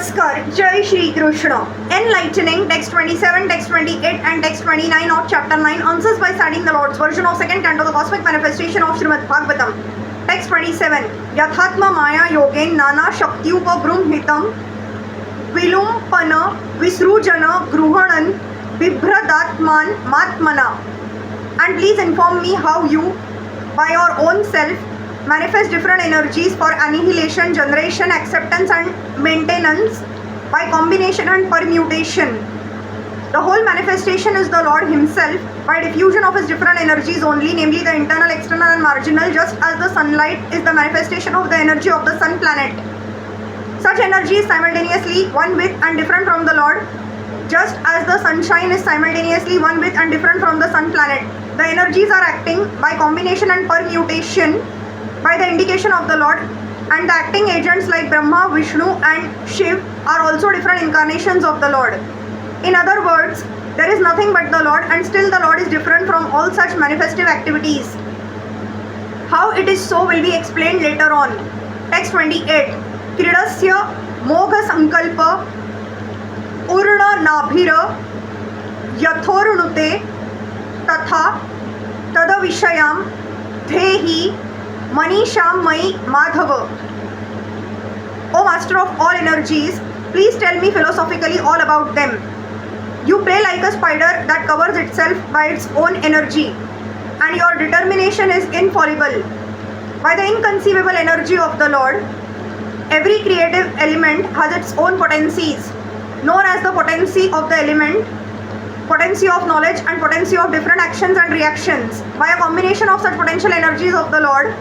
Namaskar, Jai Shri Krishna. Enlightening, text 27, text 28 and text 29 of chapter 9 answers by citing the Lord's version of second canto, the cosmic manifestation of Srimad Bhagavatam. Text 27. Yathatma Maya Yogen Nana Shaktyupa Brumhitam Vilumpana Visrujana Gruhanan Vibhradatman Matmana. And please inform me how you, by your own self, manifest different energies for annihilation, generation, acceptance and maintenance by combination and permutation. The whole manifestation is the Lord Himself by diffusion of His different energies only, namely the internal, external and marginal, just as the sunlight is the manifestation of the energy of the sun planet. Such energy is simultaneously one with and different from the Lord, just as the sunshine is simultaneously one with and different from the sun planet. The energies are acting by combination and permutation by the indication of the Lord, and the acting agents like Brahma, Vishnu and Shiv are also different incarnations of the Lord. In other words, there is nothing but the Lord, and still the Lord is different from all such manifestive activities. How it is so will be explained later on. Text 28. Kridasya Mogha Sankalpa Urna Nabhira Yathorunute Tatha Tada Vishayam Thehi Manisham Mai Madhava. O Master of all energies, please tell me philosophically all about them. You play like a spider that covers itself by its own energy, and your determination is infallible. By the inconceivable energy of the Lord, every creative element has its own potencies, known as the potency of the element, potency of knowledge and potency of different actions and reactions. By a combination of such potential energies of the Lord,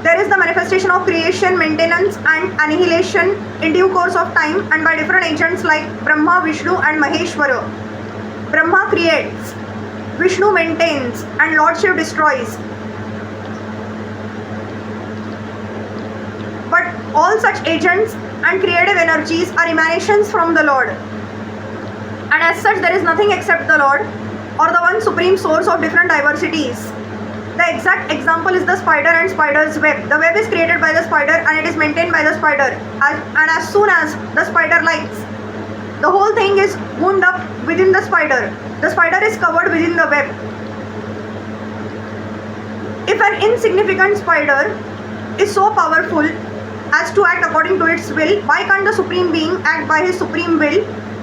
there is the manifestation of creation, maintenance and annihilation in due course of time, and by different agents like Brahma, Vishnu and Maheshwara. Brahma creates, Vishnu maintains and Lord Shiv destroys. But all such agents and creative energies are emanations from the Lord, and as such there is nothing except the Lord, or the one supreme source of different diversities. The exact example is the spider and spider's web. The web is created by the spider and it is maintained by the spider. And as soon as the spider lights, the whole thing is wound up within the spider. The spider is covered within the web. If an insignificant spider is so powerful as to act according to its will, why can't the Supreme Being act by His supreme will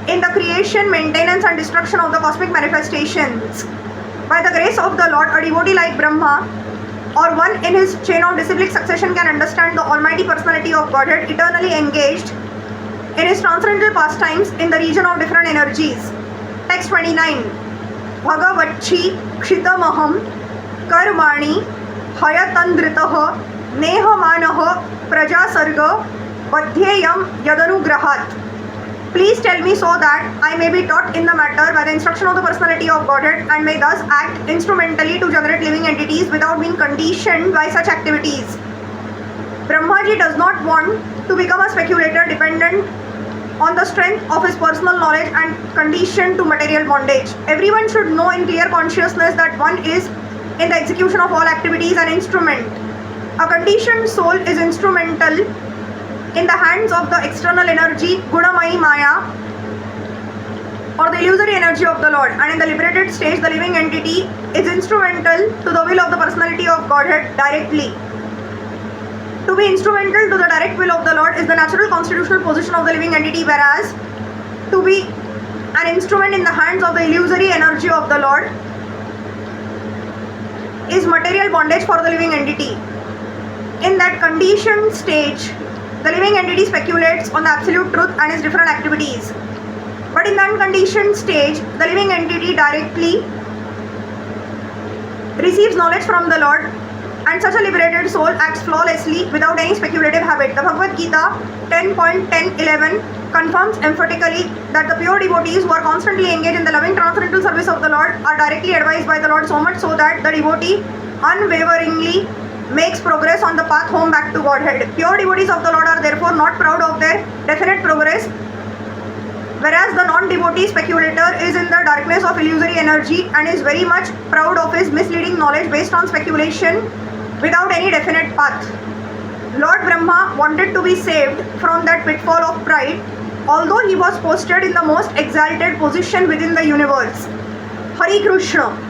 in the creation, maintenance and destruction of the cosmic manifestations? By the grace of the Lord, a devotee like Brahma or one in his chain of disciplic succession can understand the almighty personality of Godhead eternally engaged in His transcendental pastimes in the region of different energies. Text 29. Bhagavachi Kshitamaham Karmani Hayatandritaha Nehamanaha Prajasarga Badhyayam Yadanugrahat. Please tell me so that I may be taught in the matter by the instruction of the personality of Godhead, and may thus act instrumentally to generate living entities without being conditioned by such activities. Brahmaji does not want to become a speculator dependent on the strength of his personal knowledge and conditioned to material bondage. Everyone should know in clear consciousness that one is in the execution of all activities an instrument. A conditioned soul is instrumental in the hands of the external energy Gunamayi Maya or the illusory energy of the Lord, and in the liberated stage the living entity is instrumental to the will of the personality of Godhead directly. To be instrumental to the direct will of the Lord is the natural constitutional position of the living entity, whereas to be an instrument in the hands of the illusory energy of the Lord is material bondage for the living entity. In that conditioned stage, the living entity speculates on the absolute truth and its different activities. But in the unconditioned stage, the living entity directly receives knowledge from the Lord, and such a liberated soul acts flawlessly without any speculative habit. The Bhagavad Gita 10.10.11 confirms emphatically that the pure devotees who are constantly engaged in the loving transcendental service of the Lord are directly advised by the Lord, so much so that the devotee unwaveringly makes progress on the path home back to Godhead. Pure devotees of the Lord are therefore not proud of their definite progress, whereas the non-devotee speculator is in the darkness of illusory energy and is very much proud of his misleading knowledge based on speculation without any definite path. Lord Brahma wanted to be saved from that pitfall of pride although he was posted in the most exalted position within the universe. Hari Krishna.